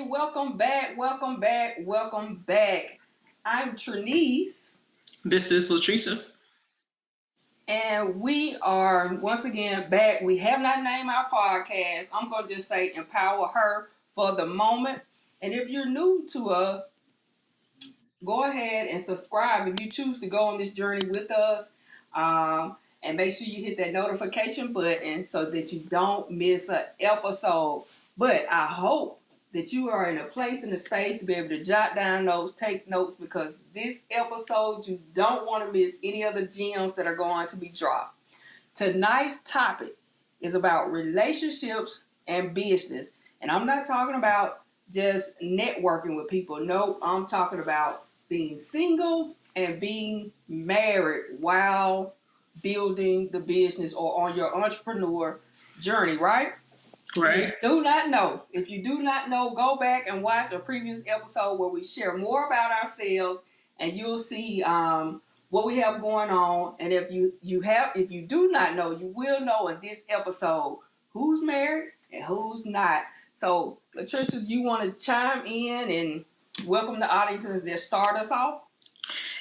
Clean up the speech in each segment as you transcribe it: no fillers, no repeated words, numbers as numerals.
welcome back, welcome back, welcome back. I'm Trinese, This is Latrisa. and we are once again back. We have not named our podcast. I'm going to just say empower her for the moment. And if you're new to us, go ahead and subscribe if you choose to go on this journey with us. And make sure you hit that notification button so that you don't miss an episode. But I hope that you are in a place in a space to be able to jot down notes, take notes, because this episode you don't want to miss any of the gems that are going to be dropped. Tonight's topic is about relationships and business. And I'm not talking about just networking with people. No, I'm talking about being single and being married while building the business or on your entrepreneur journey, right? Right. If you do not know, go back and watch a previous episode where we share more about ourselves, and you'll see what we have going on. And if you do not know, you will know in this episode who's married and who's not. So, Latricia, you want to chime in and welcome the audience and just start us off?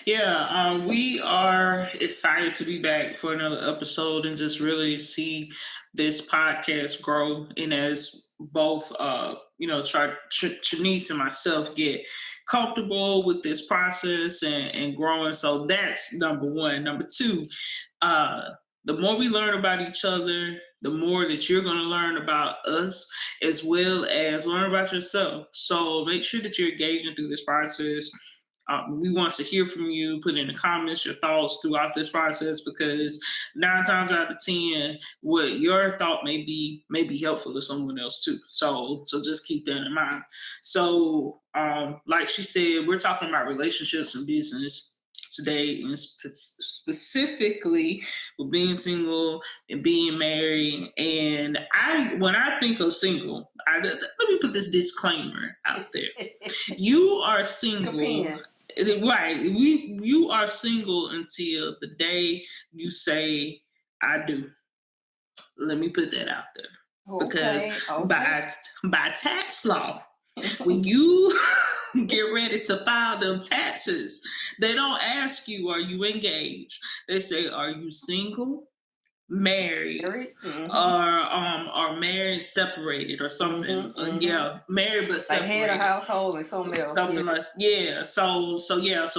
Yeah, we are excited to be back for another episode and just really see this podcast grow. And as both, Trinese and myself get comfortable with this process and growing. So that's number one. Number two, the more we learn about each other, the more that you're going to learn about us as well as learn about yourself. So make sure that you're engaging through this process. We want to hear from you. Put in the comments your thoughts throughout this process, because 9 times out of 10, what your thought may be helpful to someone else too. So just keep that in mind. So, like she said, we're talking about relationships and business today, and specifically with being single and being married. And when I think of single, let me put this disclaimer out there: you are single. Right. You are single until the day you say I do. Let me put that out there. Because by tax law, when you get ready to file them taxes, they don't ask you, are you engaged? They say, are you single, married, or married separated or something. Yeah, married but separated. Like head of household and something else. So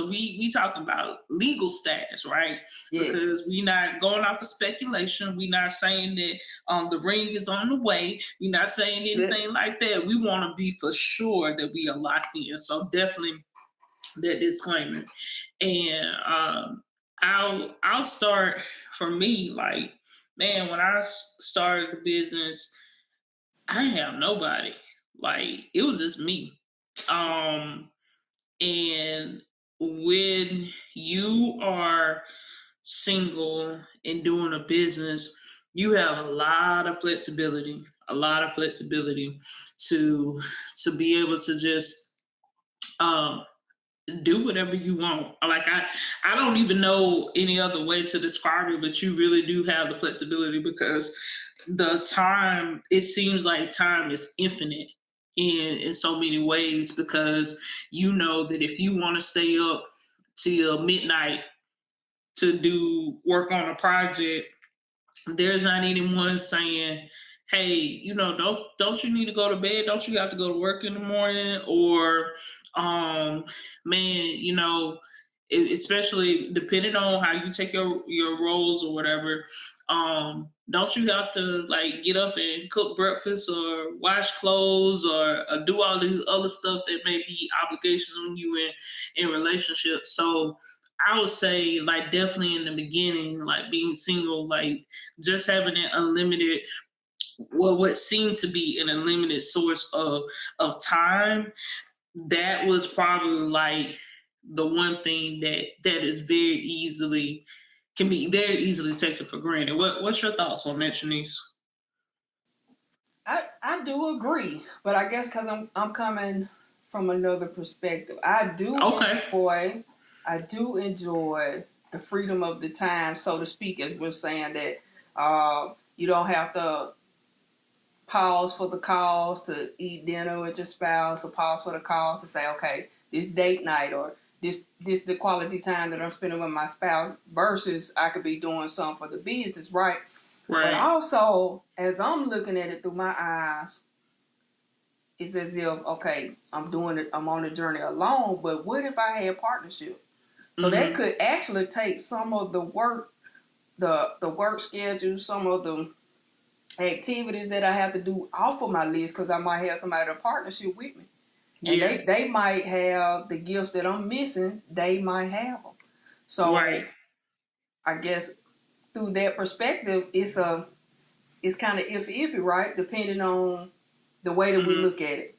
we talking about legal status, right? Yes. Because we not going off of speculation. We not saying that the ring is on the way. We're not saying anything like that. We want to be for sure that we are locked in. So definitely that disclaimer. And I'll start for me, like, man, when I started the business, I didn't have nobody. Like, it was just me. And when you are single and doing a business, you have a lot of flexibility to be able to just do whatever you want. Like, I don't even know any other way to describe it, but you really do have the flexibility, because the time, it seems like time is infinite in so many ways, because you know that if you want to stay up till midnight to do work on a project, there's not anyone saying, hey, don't you need to go to bed? Don't you have to go to work in the morning? Or, man, especially depending on how you take your roles or whatever, don't you have to, like, get up and cook breakfast or wash clothes or do all these other stuff that may be obligations on you in relationships? So I would say, like, definitely in the beginning, like, being single, like, just having an unlimited, what seemed to be an unlimited source of time, that was probably, like, the one thing that is can be very easily taken for granted. What's your thoughts on that, Trinese? I do agree, but I guess because I'm coming from another perspective. I do enjoy the freedom of the time, so to speak, as we're saying that you don't have to pause for the cause to eat dinner with your spouse, or pause for the cause to say, okay, this date night, or this the quality time that I'm spending with my spouse, versus I could be doing something for the business, right? But Right. also, as I'm looking at it through my eyes, it's as if, okay, I'm doing it, I'm on a journey alone, but what if I had partnership? So that Mm-hmm. could actually take some of the work, the work schedule, some of the activities that I have to do off of my list, because I might have somebody in partnership with me. And Yeah. they might have the gifts that I'm missing, they might have them. Right. So I guess through that perspective, it's kind of iffy, right? Depending on the way that we Mm-hmm. look at it.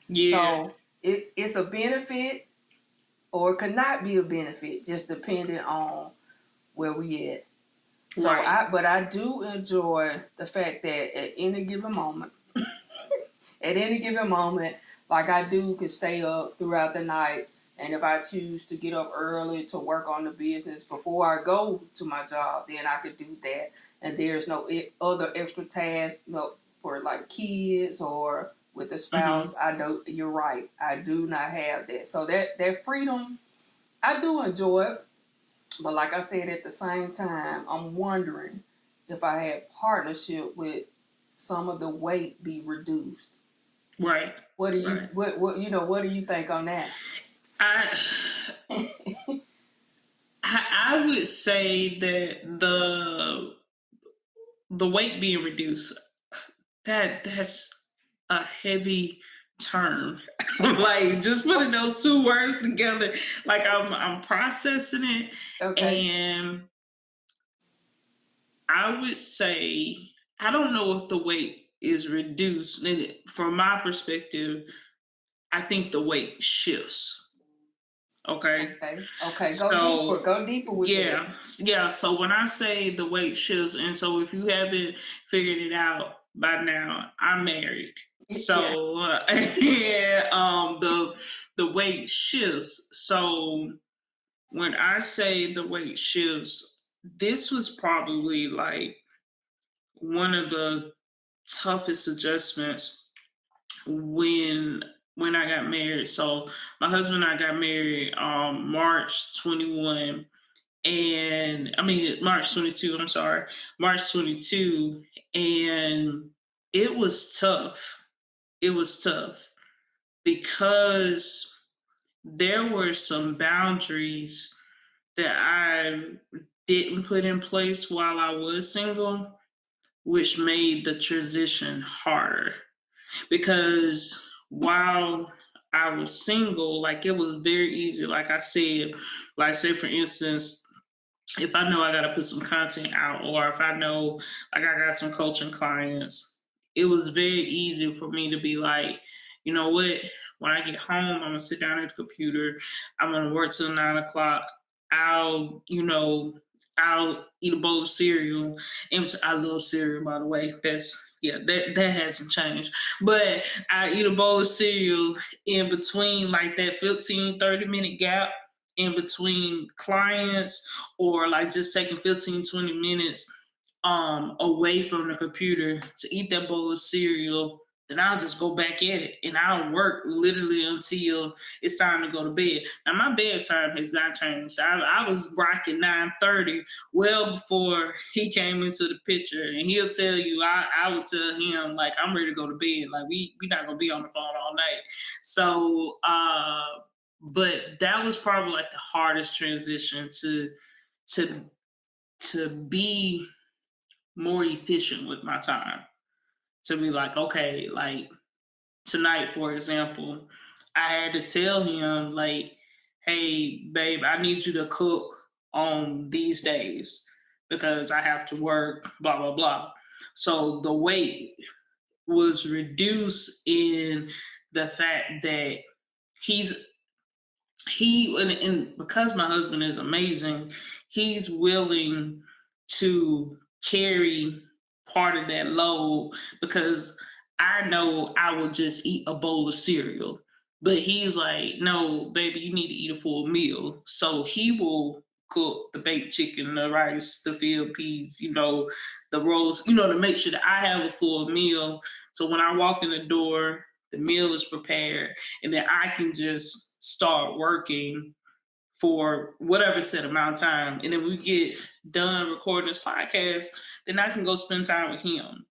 Yeah. So it's a benefit, or it could not be a benefit, just depending on where we at. So Right. I do enjoy the fact that at any given moment, at any given moment, like I do, can stay up throughout the night. And if I choose to get up early to work on the business before I go to my job, then I could do that. And there's no other extra tasks, for like kids or with the Mm-hmm. spouse. I don't. You're right. I do not have that. So that freedom, I do enjoy it. But like I said, at the same time, I'm wondering if I had partnership, with some of the weight be reduced. Right. What do you Right. what do you think on that? I I would say that the weight being reduced, that's a heavy term. Like just putting Oh, those two words together, like I'm processing it, okay, and I would say I don't know if the weight is reduced. And from my perspective, I think the weight shifts. Okay. okay. So Go deeper with that. yeah, yeah. So when I say the weight shifts, and so if you haven't figured it out by now, I'm married. Yeah. So yeah, the weight shifts. So when I say the weight shifts, this was probably like one of the toughest adjustments when I got married. So my husband and I got married March 21, and I mean March 22, I'm sorry. March 22, and it was tough. It was tough because there were some boundaries that I didn't put in place while I was single, which made the transition harder. Because while I was single, like it was very easy. Like I said, like say for instance, if I know I got to put some content out, or if I know like I got some coaching clients, it was very easy for me to be like, you know what? When I get home, I'm gonna sit down at the computer. I'm gonna work till 9 o'clock. I'll, I'll eat a bowl of cereal. And I love cereal, by the way. That's yeah, that hasn't changed. But I eat a bowl of cereal in between like that 15-30 minute gap in between clients, or like just taking 15-20 minutes away from the computer to eat that bowl of cereal. Then I'll just go back at it, and I'll work literally until it's time to go to bed. Now my bedtime has not changed. I was rocking 9:30 well before he came into the picture, and he'll tell you I would tell him like I'm ready to go to bed. Like we not gonna be on the phone all night. So but that was probably like the hardest transition to to be more efficient with my time, to be like, okay, like tonight for example, I had to tell him like, hey babe, I need you to cook on these days because I have to work, blah blah blah. So the weight was reduced in the fact that he's and because my husband is amazing, he's willing to carry part of that load, because I know I would just eat a bowl of cereal. But he's like, no, baby, you need to eat a full meal. So he will cook the baked chicken, the rice, the field peas, the roles, to make sure that I have a full meal. So when I walk in the door, the meal is prepared, and then I can just start working for whatever set amount of time. And then we get done recording this podcast, then I can go spend time with him.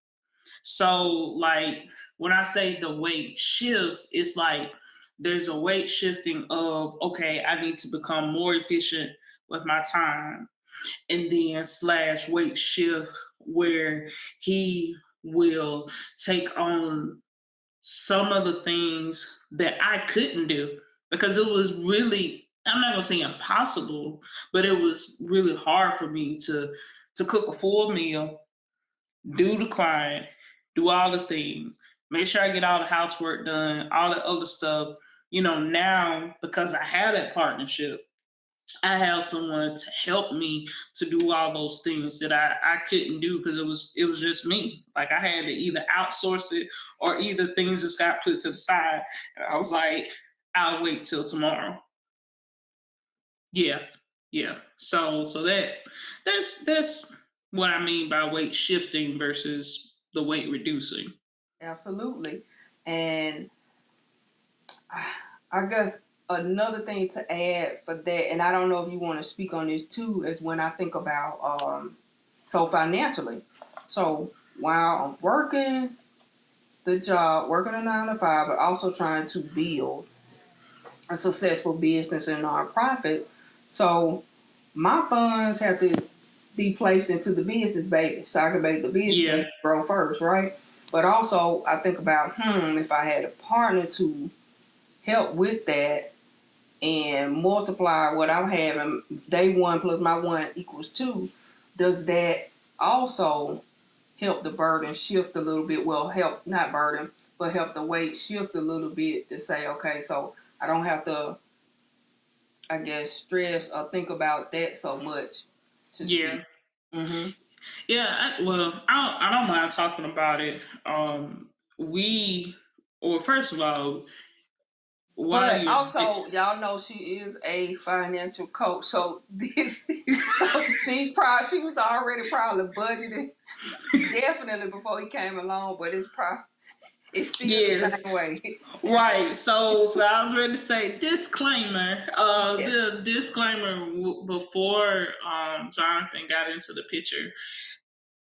So, like, when I say the weight shifts, it's like there's a weight shifting of, okay, I need to become more efficient with my time. And then slash weight shift where he will take on some of the things that I couldn't do because it was really, I'm not gonna say impossible, but it was really hard for me to cook a full meal, do the client, do all the things, make sure I get all the housework done, all the other stuff. Now because I have that partnership, I have someone to help me to do all those things that I couldn't do because it was just me. Like I had to either outsource it or either things just got put to the side. I was like, I'll wait till tomorrow. Yeah, yeah. So that's what I mean by weight shifting versus the weight reducing. Absolutely. And I guess another thing to add for that, and I don't know if you want to speak on this too, is when I think about so financially. So while I'm working the job, working a 9 to 5, but also trying to build a successful business and nonprofit. So my funds have to be placed into the business, baby, so I can make the business grow first, right? But also I think about, if I had a partner to help with that and multiply what I'm having, day one plus my one equals two, does that also help the burden shift a little bit? Well, help, not burden, but help the weight shift a little bit to say, okay, so I don't have to, I guess, stress or think about that so much. Yeah. Mm-hmm. Yeah, I don't mind talking about it. First of all, while But you're, also, y'all know she is a financial coach, so she was already probably budgeting definitely before he came along, but it's still the same way. Right. So I was ready to say disclaimer. Yes. The disclaimer before Jonathan got into the picture,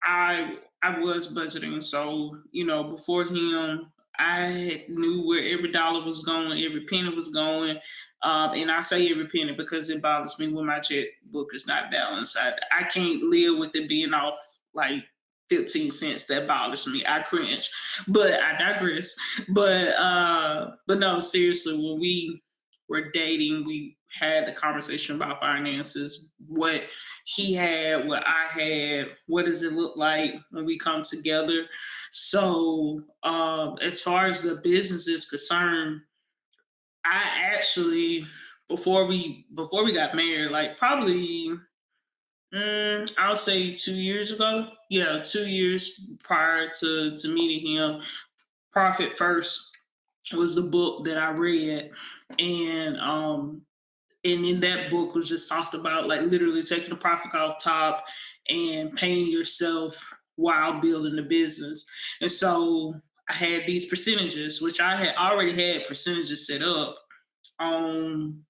I was budgeting. So before him, I knew where every dollar was going, every penny was going. And I say every penny because it bothers me when my checkbook is not balanced. I can't live with it being off like 15 cents. That bothers me. I cringe. But I digress. But no, seriously, when we were dating, we had the conversation about finances, what he had, what I had, what does it look like when we come together. So as far as the business is concerned, I actually before we got married, like probably I'll say 2 years ago. Yeah, 2 years prior to meeting him. Profit First was the book that I read. And in that book was just talked about like literally taking the profit off top and paying yourself while building the business. And so I had these percentages, which I had already had percentages set up on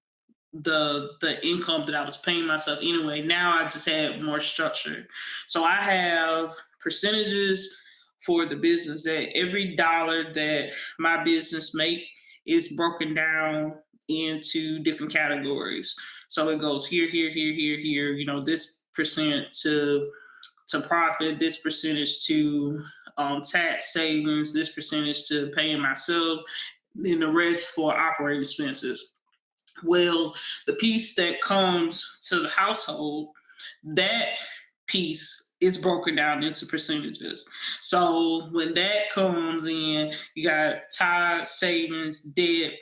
the income that I was paying myself anyway. Now I just had more structure. So I have percentages for the business that every dollar that my business make is broken down into different categories. So it goes here, here, here, here, here, this percent to profit, this percentage to tax savings, this percentage to paying myself, then the rest for operating expenses. Well, the piece that comes to the household, that piece is broken down into percentages. So when that comes in, you got tithe, savings, debt,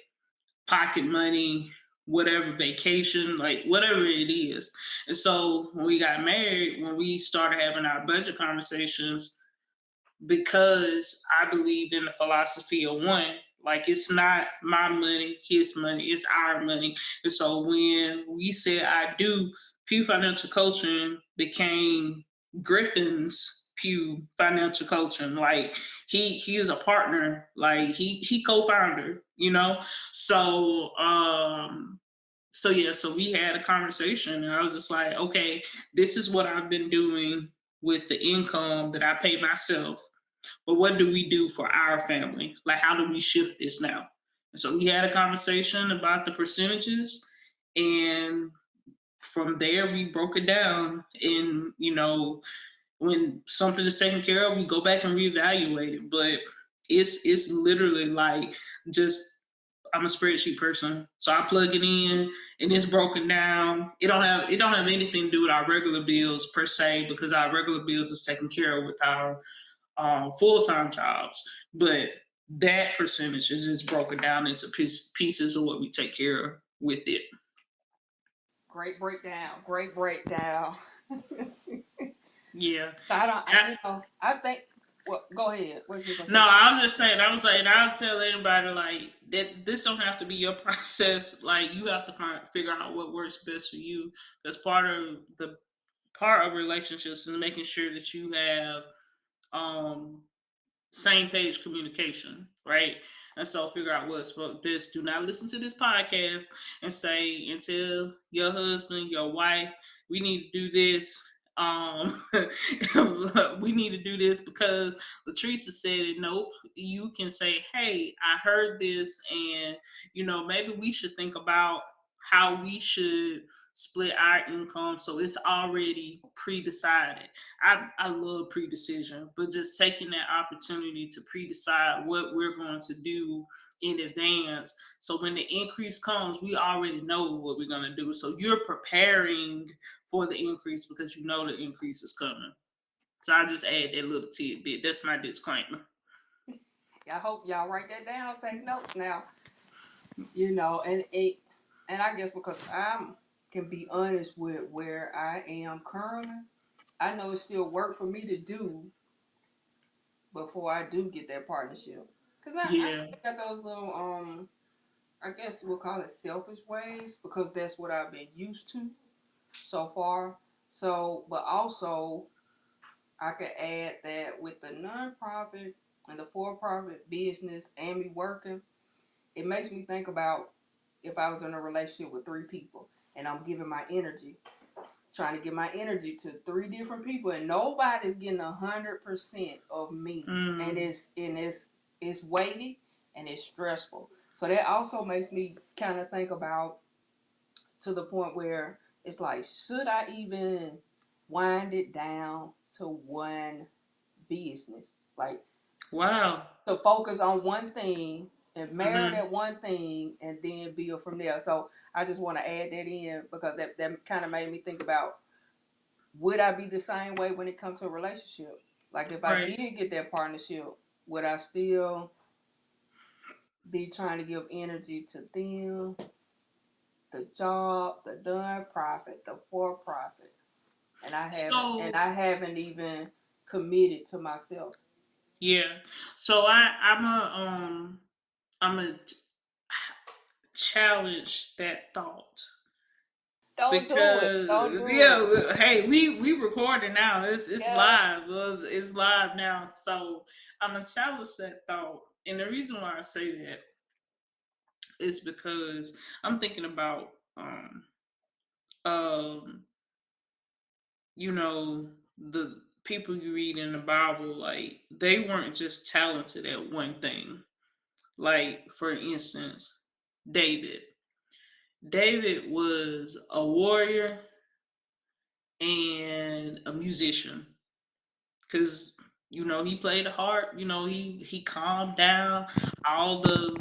pocket money, whatever, vacation, like whatever it is. And so when we got married, when we started having our budget conversations, because I believe in the philosophy of one, like it's not my money, his money, it's our money. And so when we said I do, Pew Financial Coaching became Griffin's Pew Financial Coaching. Like he is a partner. Like he co-founder. So yeah, so we had a conversation, and I was just like, okay, this is what I've been doing with the income that I pay myself, but what do we do for our family? Like, how do we shift this now? And so we had a conversation about the percentages, and from there we broke it down. And when something is taken care of, we go back and reevaluate it. But it's literally like just I'm a spreadsheet person, so I plug it in and it's broken down. It don't have anything to do with our regular bills per se, because our regular bills is taken care of with our full time jobs. But that percentage is just broken down into pieces of what we take care of with it. Great breakdown. Great breakdown. Yeah. So I don't, I think. Well, go ahead. What you gonna No, say? I'm just saying. I was like, I'll tell anybody like that. This don't have to be your process. Like you have to figure out what works best for you. That's part of relationships is making sure that you have um same page communication, right? And so figure out what's best. Do not listen to this podcast and say and tell your husband, your wife, we need to do this. Um, we need to do this because Latrisa said it. Nope. You can say, hey, I heard this, and maybe we should think about how we should split our income so it's already pre-decided. I love pre-decision, but just taking that opportunity to pre-decide what we're going to do in advance, so when the increase comes, we already know what we're going to do. So you're preparing for the increase because you know the increase is coming. So I just add that little tidbit. That's my disclaimer. I hope y'all write that down. Take notes now. And I guess because I can be honest with where I am currently, I know it's still work for me to do before I do get that partnership. Cause I Yeah. still got those little I guess we'll call it selfish ways because that's what I've been used to so far. So, but also I could add that with the nonprofit and the for-profit business and me working, it makes me think about if I was in a relationship with three people and I'm giving my energy, trying to give my energy to three different people, and nobody's getting 100% of me, and Mm. it's weighty and it's stressful. So that also makes me kind of think about to the point where it's like, should I even wind it down to one business? Like Wow. to focus on one thing and marry Mm-hmm. that one thing and then build from there. So I just want to add that in because that kind of made me think about, would I be the same way when it comes to a relationship? Like if I Right. did get that partnership, would I still be trying to give energy to them, the job, the non-profit, the for-profit, and So I haven't even committed to myself. yeah. So I'm a challenge that thought. Don't do it. Don't Because do it. yeah, hey, we recording now. It's Yeah. live. It's live now. So I'm gonna challenge that thought, and the reason why I say that is because I'm thinking about um the people you read in the Bible, like they weren't just talented at one thing. Like for instance, David. David was a warrior and a musician, because he played the harp. He calmed down all the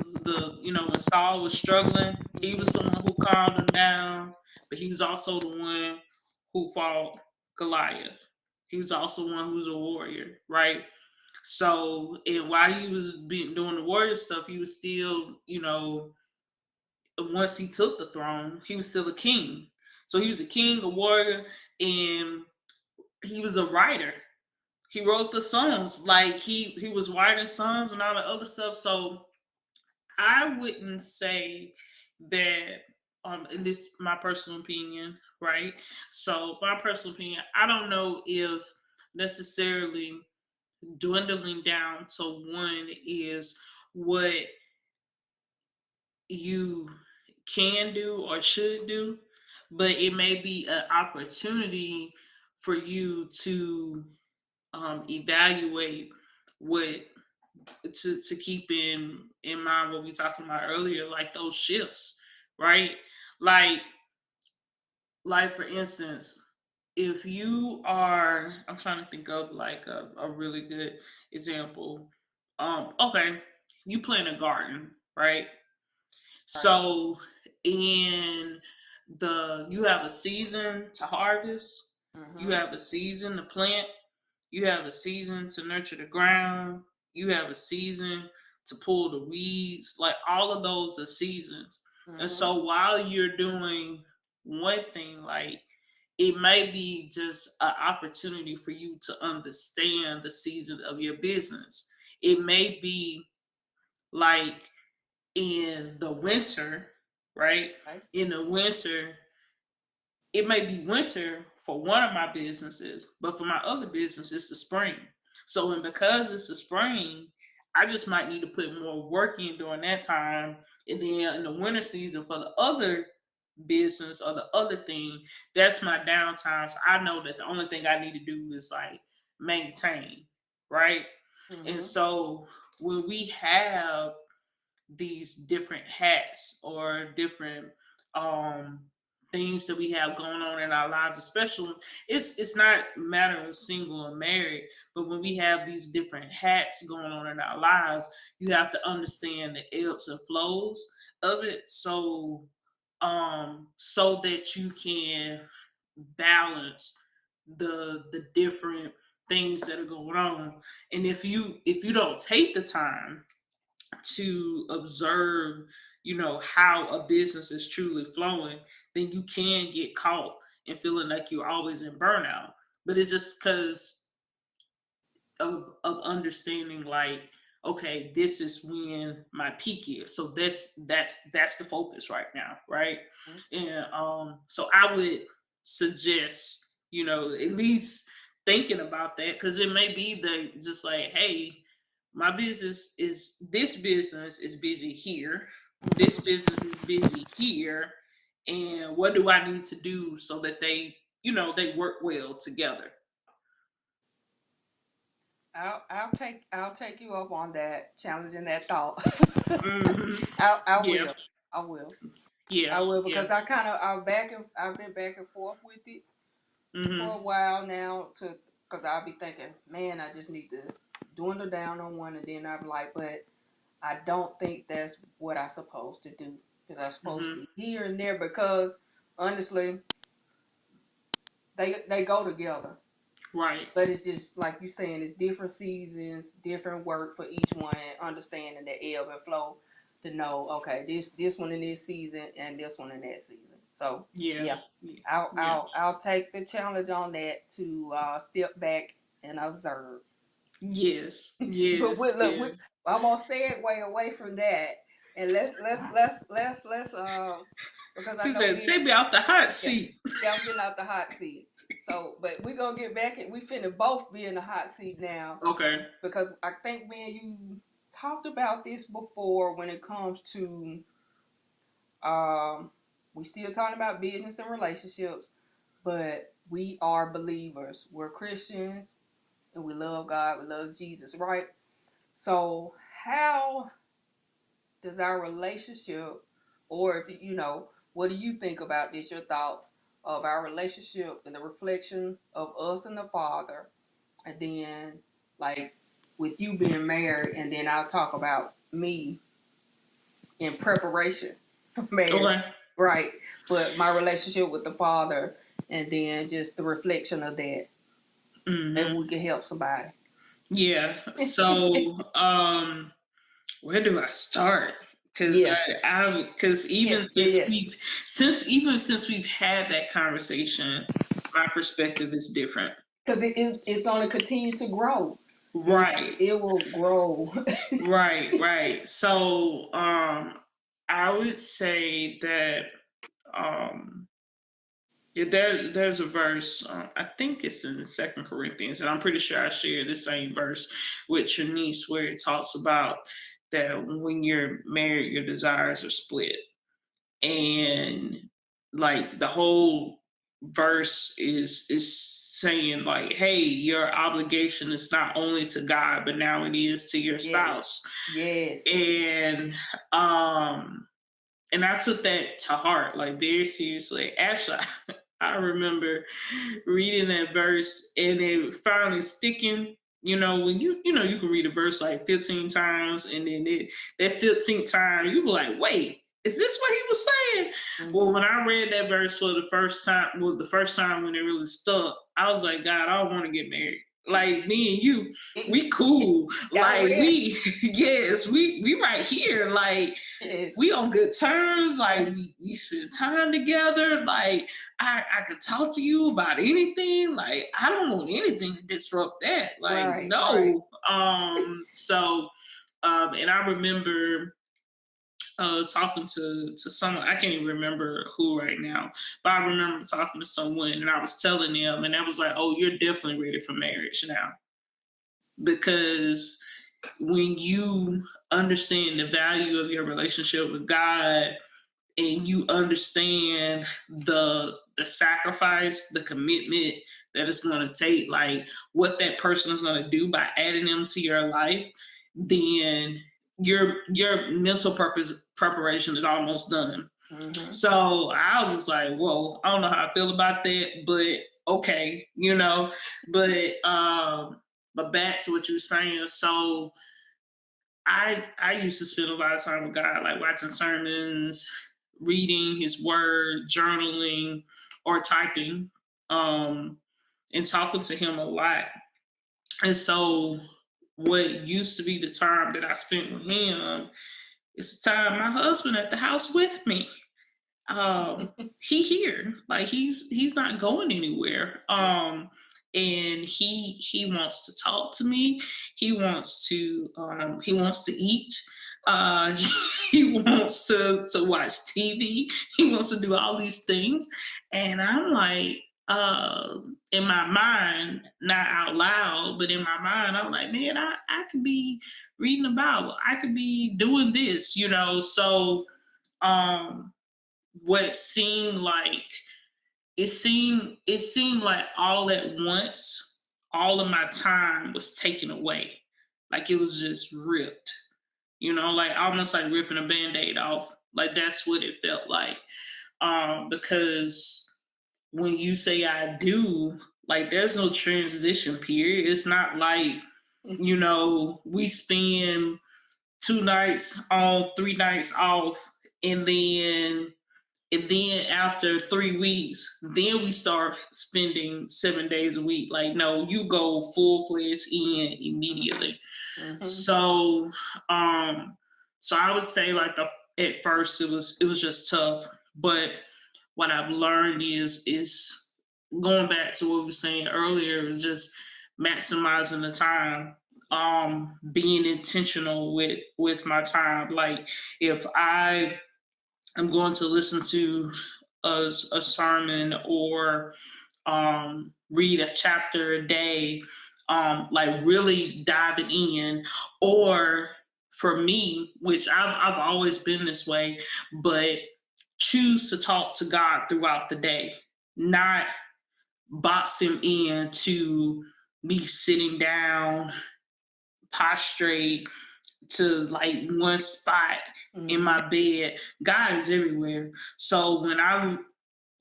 when Saul was struggling, he was the one who calmed him down. But he was also the one who fought Goliath. He was also one who was a warrior, right? So, and while he was doing the warrior stuff, he was still, once he took the throne, he was still a king. So he was a king, a warrior, and he was a writer. He wrote the songs, like he was writing songs and all the other stuff. So I wouldn't say that, and this is my personal opinion, right? So my personal opinion, I don't know if necessarily dwindling down to one is what you can do or should do, but it may be an opportunity for you to evaluate what to keep in mind what we talking about earlier, like those shifts, right? Like like for instance, if you are, I'm trying to think of like a really good example. Okay, you plant a garden, right? Right. So in you have a season to harvest, you Mm-hmm. have a season to plant, you have a season to nurture the ground, you have a season to pull the weeds. Like all of those are seasons. And Mm-hmm. so while you're doing one thing, like it may be just an opportunity for you to understand the season of your business. It may be like in the winter, right? Right. In the winter, it may be winter for one of my businesses, but for my other business, it's the spring. So, and because it's the spring, I just might need to put more work in during that time. And then in the winter season for the other business or the other thing, that's my downtime. So I know that the only thing I need to do is like maintain, right? And Mm-hmm. so when we have these different hats or different um things that we have going on in our lives, especially it's not a matter of single and married, but when we have these different hats going on in our lives, you have to understand the ebbs and flows of it, so that you can balance the different things that are going on. And if you don't take the time to observe, how a business is truly flowing, then you can get caught in feeling like you're always in burnout. But it's just because of understanding, like, okay, this is when my peak is, so that's the focus right now, right? And so I would suggest, at least thinking about that, because it may be that just like, hey, my business is busy here, this Mm-hmm. business is busy here, and what do I need to do so that they work well together. I'll take you up on that, challenging that thought. Hmm. I Yeah, will. I will. yeah, I will yeah. because I've been back and forth with it for a Hmm. while now to because I'll be thinking, man, I just need to dwindle down on one, and then I'm like, but I don't think that's what I'm supposed to do because I'm supposed to Hmm. be here and there because honestly, they go together. Right. But it's just like you saying, it's different seasons, different work for each one, and understanding the ebb and flow to know, okay, this one in this season and this one in that season. So Yeah. yeah, Yeah. I'll Yeah. I'll I'll take the challenge on that to step back and observe. Yes. But Yes. look, Yes. I'm gonna segue away from that, and let's because I She know said, we "Take me out the hot yeah seat." yeah I'm getting out the hot seat. So, but we gonna get back and we finna both be in the hot seat now Okay. because I think me and you talked about this before when it comes to um we still talking about business and relationships, but we are believers. We're Christians and we love God, we love Jesus, right? So how does our relationship, or if what do you think about this? Your thoughts of our relationship and the reflection of us and the Father, and then like with you being married, and then I'll talk about me in preparation for marriage, Okay. right? But my relationship with the Father, and then just the reflection of that. Maybe we Hmm. can help somebody. Yeah. So, where do I start? Because Yeah, because yeah, yeah, yeah. since we've had that conversation, my perspective is different. Because it's going to continue to grow. Right. It will grow. Right. Right. So, I would say that um Yeah, there's a verse. I think it's in Second Corinthians, and I'm pretty sure I shared the same verse with Trinese, where it talks about that when you're married, your desires are split, and like the whole verse is saying like, hey, your obligation is not only to God, but now it is to your Yes. spouse, Yes. and um and I took that to heart, like very seriously. Actually, I remember reading that verse and it finally sticking. You know, when you can read a verse like 15 times, and then that 15th time, you be like, wait, is this what he was saying? Well, Mm-hmm. when I read that verse for the first time, well, the first time when it really stuck, I was like, God, I don't want to get married. Like me and you, we cool. Got Like ready. we, yes, we right here. Like Yes. we on good terms. Like we spend time together. Like I could talk to you about anything. Like I don't want anything to disrupt that. Like Right. Right. no. And I remember talking to someone. I can't even remember who right now, but I remember talking to someone and I was telling them, and I was like, "Oh, you're definitely ready for marriage now," because when you understand the value of your relationship with God and you understand the sacrifice, the commitment that it's going to take, like what that person is going to do by adding them to your life, then your mental purpose preparation is almost done. Mm-hmm. So I was just like, whoa, I don't know how I feel about that, but okay, you know. But back to what you were saying. So I used to spend a lot of time with God, like watching sermons, reading His Word, journaling, or typing, um, and talking to Him a lot. And so, what used to be the time that I spent with Him is the time my husband at the house with me. He here, like he's not going anywhere. And he wants to talk to me. He wants to eat. uh he wants to watch TV. He wants to do all these things, and I'm like, in my mind, not out loud, but in my mind, I'm like, man, I could be reading the Bible, I could be doing this, so um what seemed like it seemed like all at once all of my time was taken away, like it was just ripped, like almost like ripping a band-aid off. Like that's what it felt like. Because when you say I do, like there's no transition period. It's not like, we spend 2 nights on, 3 nights off, and then after 3 weeks, then we start spending 7 days a week. Like, no, you go full fledged in immediately. Mm-hmm. So, so I would say like at first it was just tough, but what I've learned is going back to what we were saying earlier, is just maximizing the time, being intentional with my time. Like if I'm going to listen to a sermon or read a chapter a day, like really diving in. Or for me, which I've always been this way, but choose to talk to God throughout the day, not box him in to me sitting down, prostrate to like one spot in Mm-hmm. my bed. God is everywhere. So when I'm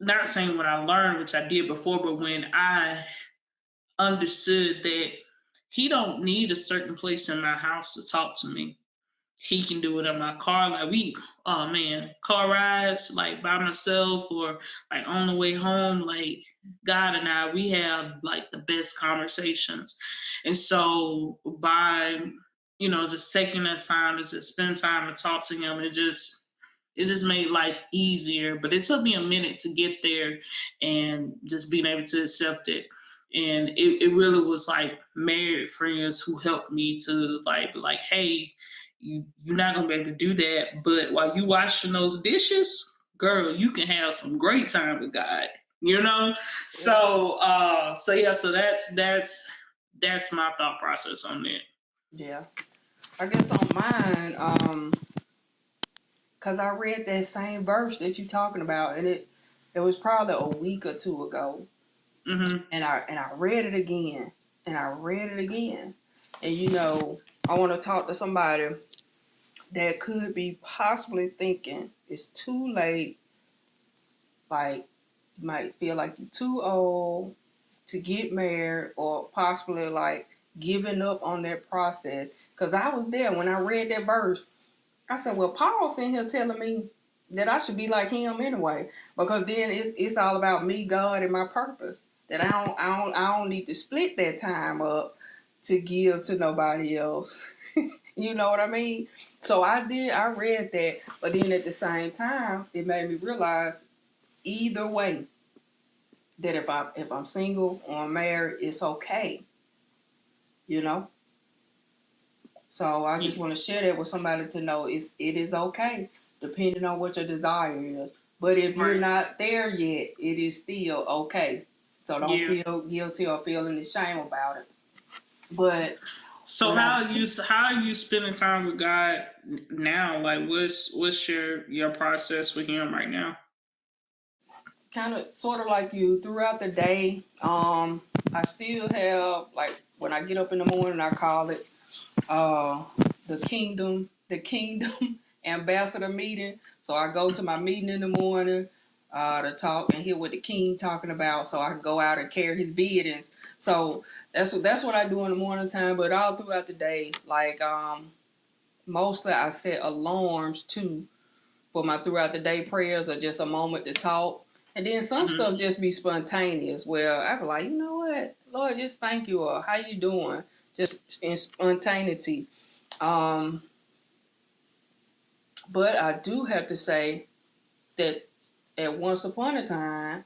not saying when I learned, which I did before, but when I understood that he don't need a certain place in my house to talk to me. He can do it in my car. Like oh man, car rides like by myself or like on the way home. Like God and I, we have like the best conversations. And so by just taking that time to just spend time and talk to him, it just made life easier. But it took me a minute to get there and just being able to accept it. And it really was like married friends who helped me to like be like, hey, you're not gonna be able to do that. But while you washing those dishes, girl, you can have some great time with God. you know. So so that's my thought process on that. Yeah. I guess on mine, cause I read that same verse that you talking about, and it was probably a week or two ago, Mm-hmm. and I read it again, and I read it again, and you know, I want to talk to somebody that could be possibly thinking it's too late, like you might feel like you're too old to get married, or possibly like giving up on that process. Cause I was there when I read that verse. I said, well, Paul's in here telling me that I should be like him anyway, because then it's all about me, God, and my purpose. That I don't need to split that time up to give to nobody else. You know what I mean? So I read that, but then at the same time, it made me realize either way that if I'm single or I'm married, it's okay. You know. So I just want to share that with somebody to know it is okay, depending on what your desire is. But if you're Right. not there yet, it is still okay. So don't Yeah. feel guilty or feeling the shame about it. But So when I how are you spending time with God now? Like what's your process with Him right now? kind of sort of like you throughout the day, I still have like when I get up in the morning, I call it uh, the kingdom ambassador meeting. So I go to my meeting in the morning to talk and hear what the king talking about, so I can go out and carry his burdens. So that's what I do in the morning time. But all throughout the day, like mostly I set alarms too for my throughout the day prayers or just a moment to talk. And then some Mm-hmm. stuff just be spontaneous where I be like, you know what, Lord, just thank you, or how you doing, just in spontaneity. um, but I do have to say that at once upon a time,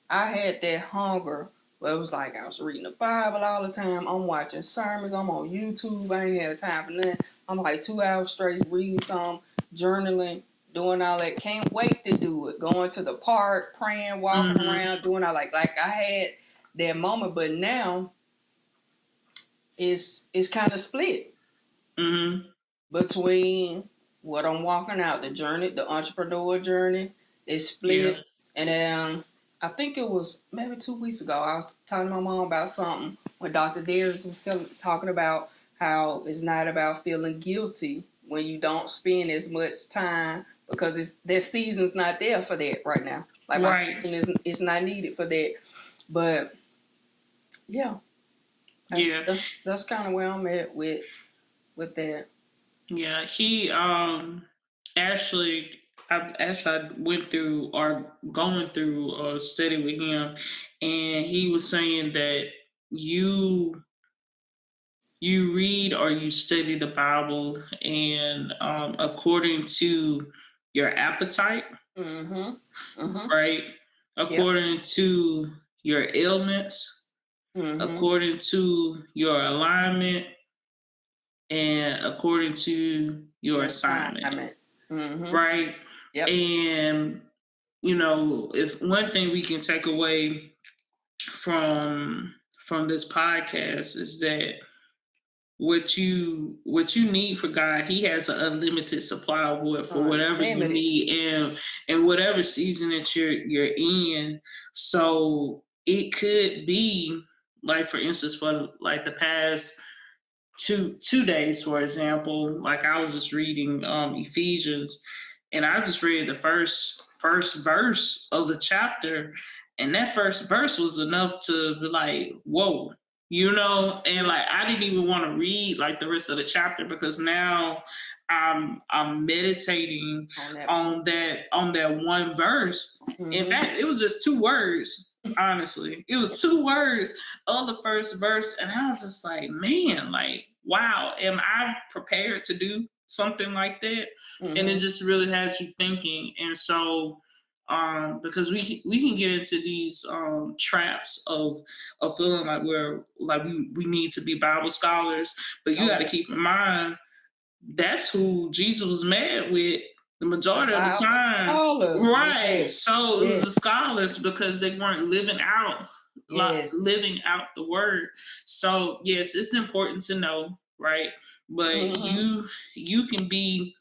I had that hunger where it was like I was reading the Bible all the time. I'm watching sermons. I'm on YouTube. I ain't had time for nothing. I'm like 2 hours straight reading some, journaling, doing all that. Can't wait to do it. Going to the park, praying, walking Mm-hmm. around, doing all like I had that moment. But now it's kind of split Mm-hmm. between what I'm walking out, the journey, the entrepreneur journey, is Yeah. split. And then I think it was maybe 2 weeks ago, I was talking to my mom about something when Dr. Darius was talking about how it's not about feeling guilty when you don't spend as much time because that season's not there for that right now. Like my Right. season is it's not needed for that. But yeah, that's Yeah. that's that's kind of where I'm at with that. Yeah. He actually I went through or going through a study with him, and he was saying that you you read or you study the Bible, and according to your appetite, Mhm. Mhm. right? Yep. According to your ailments, Mhm. according to your alignment, and according to your Your assignment, assignment. Mhm. right? Yep. And if one thing we can take away from this podcast is that what you need for God, He has an unlimited supply of what for whatever you Unlimited. need, and whatever season that you're in. So it could be like, for instance, for like the past two days, for example, like I was just reading Ephesians, and I just read the first verse of the chapter, and that first verse was enough to be like, whoa, and like I didn't even want to read like the rest of the chapter, because now I'm meditating On that. on that one verse. In Mhm. fact, it was just two words. Honestly, it was two words of the first verse, and I was just like, man, like, wow, am I prepared to do something like that? And it Mhm. just really has you thinking. And so because we can get into these traps of feeling like we need to be Bible scholars, but you Oh got to yeah. keep in mind that's who Jesus was mad with the majority of the Bible time. scholars. Right. Yes. So it was the Yes. scholars because they weren't living out Yes. living out the word. So yes, it's important to know, right? But Mm-hmm. you can be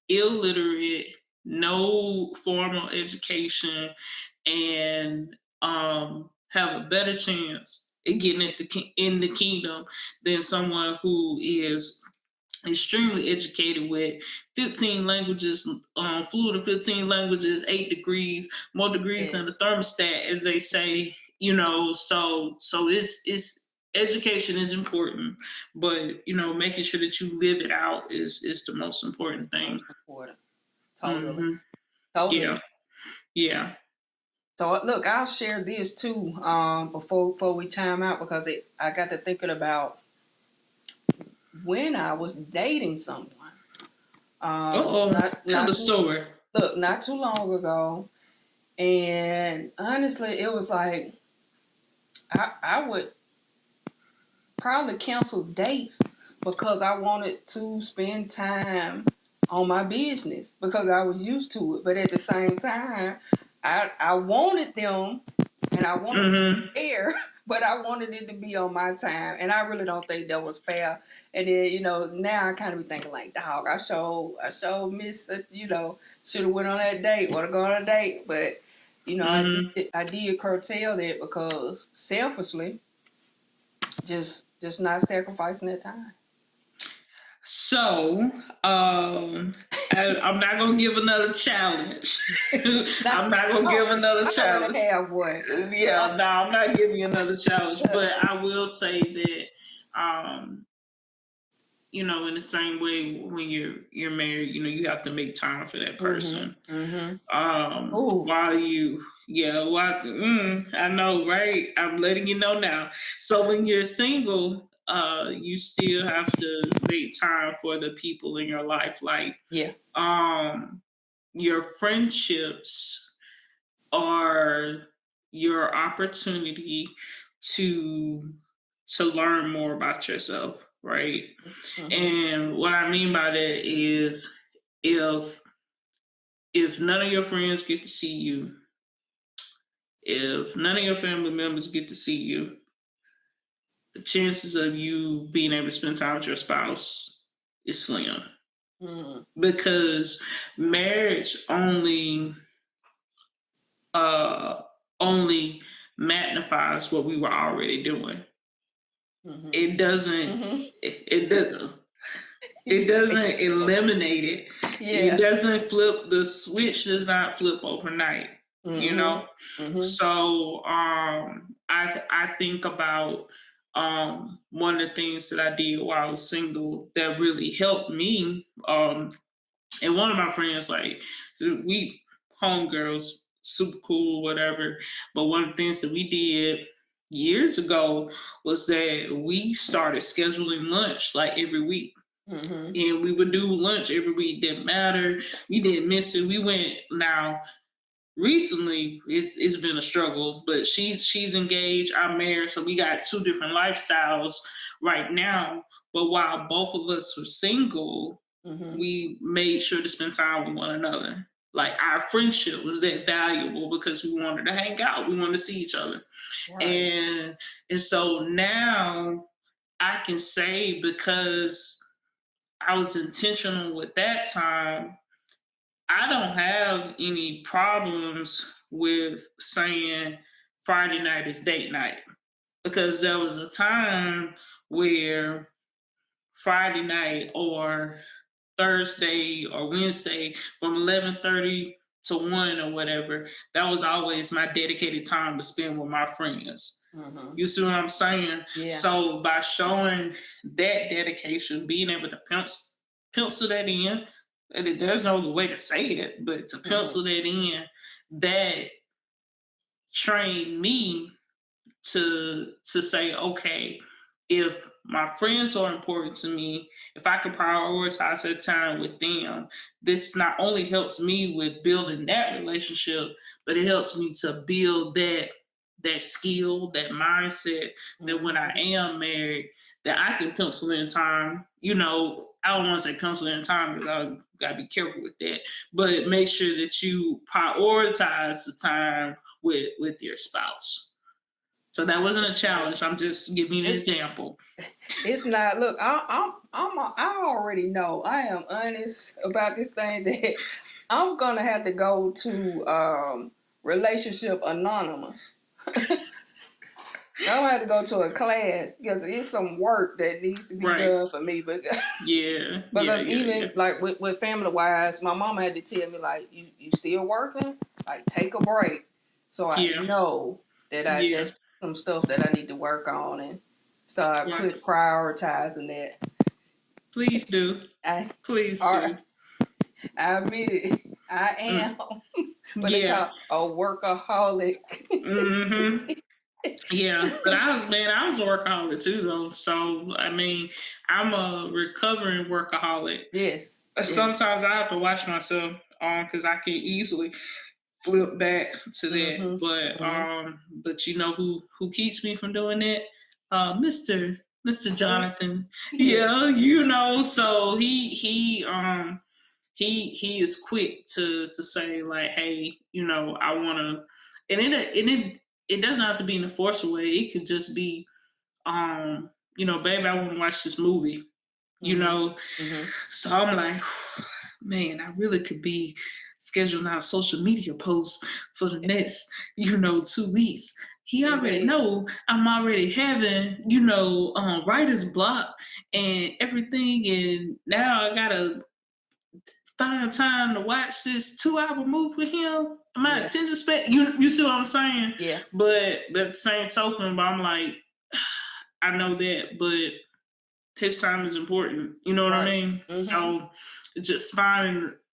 illiterate, no formal education, and have a better chance at getting in the kingdom than someone who is extremely educated with 15 languages, fluent in 15 languages, 8 degrees, more degrees than the Yes. thermostat, as they say. So it's education is important, but making sure that you live it out is the most important thing. Most important. Totally. Hmm. Totally. Yeah, yeah. So look, I'll share this too before we time out because I got to thinking about when I was dating someone. Uh-oh. Tell Not the too story. look not too long ago, and honestly, it was like I would probably cancel dates because I wanted to spend time on my business because I was used to it. But at the same time, I wanted them and I wanted to Mm-hmm. be there, but I wanted it to be on my time. And I really don't think that was fair. And then, now I kind of be thinking like, dog, I showed miss, should have went on that date, want to go on a date. But, Mm-hmm. I did curtail that because selfishly, just not sacrificing that time. So, I'm not gonna give another challenge. Now, I'm not gonna give another I already challenge. have one. Yeah, no, I'm not giving you another challenge. But I will say that, in the same way when you're married, you have to make time for that person. Mm-hmm. Mm-hmm. Ooh. While you, yeah, I know, right? I'm letting you know now. So when you're single, you still have to make time for the people in your life, like Yeah. your friendships are your opportunity to learn more about yourself, right? Mm-hmm. And what I mean by that is, if none of your friends get to see you, if none of your family members get to see you, the chances of you being able to spend time with your spouse is slim. Mm-hmm. Because marriage uh only magnifies what we were already doing. Mm-hmm. It doesn't Mm-hmm. it doesn't it doesn't eliminate it. It Yeah. doesn't flip, the switch does not flip overnight, you know? Mm-hmm. Mm-hmm. So I think about one of the things that I did while I was single that really helped me. And one of my friends, like, we homegirls, super cool, whatever. But one of the things that we did years ago was that we started scheduling lunch like every week. Mm-hmm. And we would do lunch every week. Didn't matter. We didn't miss it. We went now. Recently, it's been a struggle, but she's engaged. I'm married, so we got two different lifestyles right now. But while both of us were single, Mm-hmm. we made sure to spend time with one another. Like, our friendship was that valuable because we wanted to hang out. We wanted to see each other. Right. And so now I can say, because I was intentional with that time, I don't have any problems with saying Friday night is date night, because there was a time where Friday night or Thursday or Wednesday from 11:30 to 1 or whatever, that was always my dedicated time to spend with my friends. Mm-hmm. You see what I'm saying? Yeah. So by showing that dedication, being able to pencil that in, and there's no other way to say it, but to Mm-hmm. pencil that in, that trained me to say, okay, if my friends are important to me, if I can prioritize that time with them, this not only helps me with building that relationship, but it helps me to build that skill, that mindset, that when I am married, that I can pencil in time. You know, I don't want to say pencil in time because I got to be careful with that. But make sure that you prioritize the time with your spouse. So that wasn't a challenge. I'm just giving you an example. It's not. Look, I already know. I am honest about this thing that I'm gonna have to go to Relationship Anonymous. I'm gonna have to go to a class because it's some work that needs to be done for me. But because even like with family wise, my mama had to tell me like, you still working? Like take a break. So I know that that's some stuff that I need to work on and start prioritizing that. Please do. Please do. I admit it. I am. But they call a workaholic. Mm-hmm. Yeah, but I was a workaholic too, though. So I mean, I'm a recovering workaholic. Yes. Sometimes I have to watch myself because I can easily flip back to that. But you know who keeps me from doing that? Mr. Jonathan. Yeah, you know. So he is quick to say like, hey, you know, I want to, and it doesn't have to be in a forceful way. It could just be, you know, baby, I want to watch this movie, you know. So I'm like, man, I really could be scheduling out social media posts for the next, you know, 2 weeks. He already know I'm already having, you know, writer's block and everything, and now I gotta find time to watch this 2-hour movie with him. My attention span, you see what I'm saying? Yeah. But the same token, but I'm like, I know that, but his time is important. You know what I mean? So just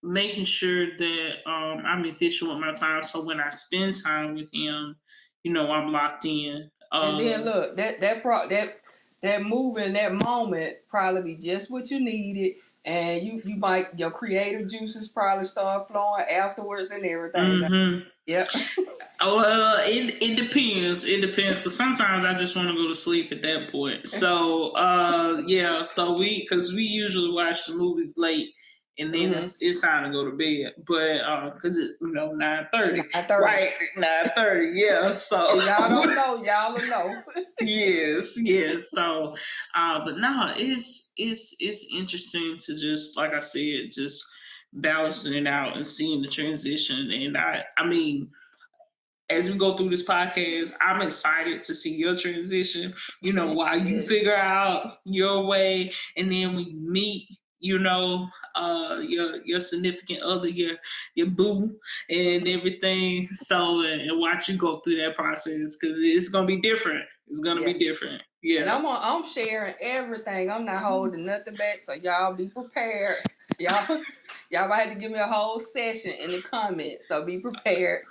making sure that I'm efficient with my time. So when I spend time with him, you know, I'm locked in. And then look, that move in that moment probably be just what you needed, and you might, your creative juices probably start flowing afterwards and everything. Yep. Well, it depends. It depends because sometimes I just want to go to sleep at that point. So yeah, so because we usually watch the movies late. And then it's time to go to bed, but because it's 9:30, right? 9:30, yeah. So y'all don't know, y'all will know. yes. So, but no, it's interesting to just, like I said, just balancing it out and seeing the transition. And I mean, as we go through this podcast, I'm excited to see your transition. You know, while you figure out your way, and then when you meet, you know, your significant other, your boo, and everything. So, and watch you go through that process because it's gonna be different. It's gonna be different. Yeah. And I'm sharing everything. I'm not holding nothing back. So y'all be prepared. Y'all might have to give me a whole session in the comments. So be prepared.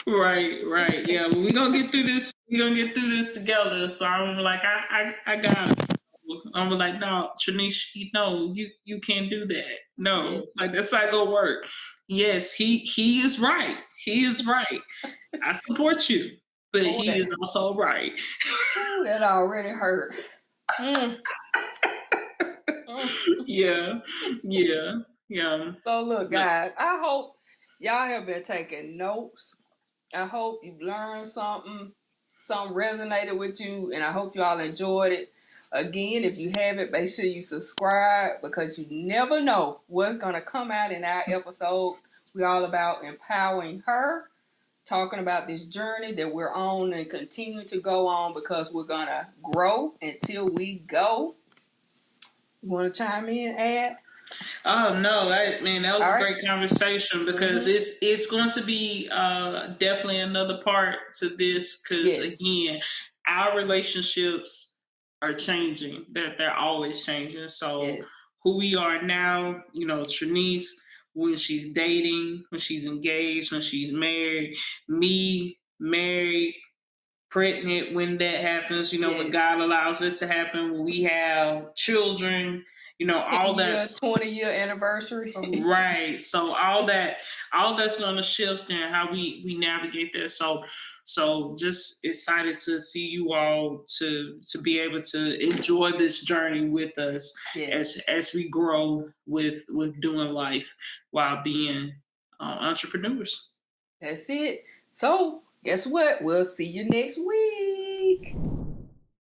Right. Yeah, well, we're gonna get through this. We're gonna get through this together. So I'm like, I got it. I'm like, no, Trinese, no, you can't do that. No, like that's not gonna work. Yes, he is right. He is right. I support you, but he is also right. That already hurt. Yeah. So look, guys, I hope y'all have been taking notes. I hope you've learned something resonated with you, and I hope you all enjoyed it. Again, if you haven't, make sure you subscribe because you never know what's going to come out in our episode. We're all about empowering her, talking about this journey that we're on and continue to go on because we're going to grow until we go. You want to chime in, Ad? Oh no, that was a great conversation because it's going to be definitely another part to this because again, our relationships are changing. They're always changing. So who we are now, you know, Trinese, when she's dating, when she's engaged, when she's married, me married, pregnant when that happens, you know, when God allows this to happen, when we have children, all that's 20-year anniversary. right. So all that's going to shift and how we navigate that. So just excited to see you all to be able to enjoy this journey with us Yes. as we grow with doing life while being entrepreneurs. That's it. So guess what? We'll see you next week.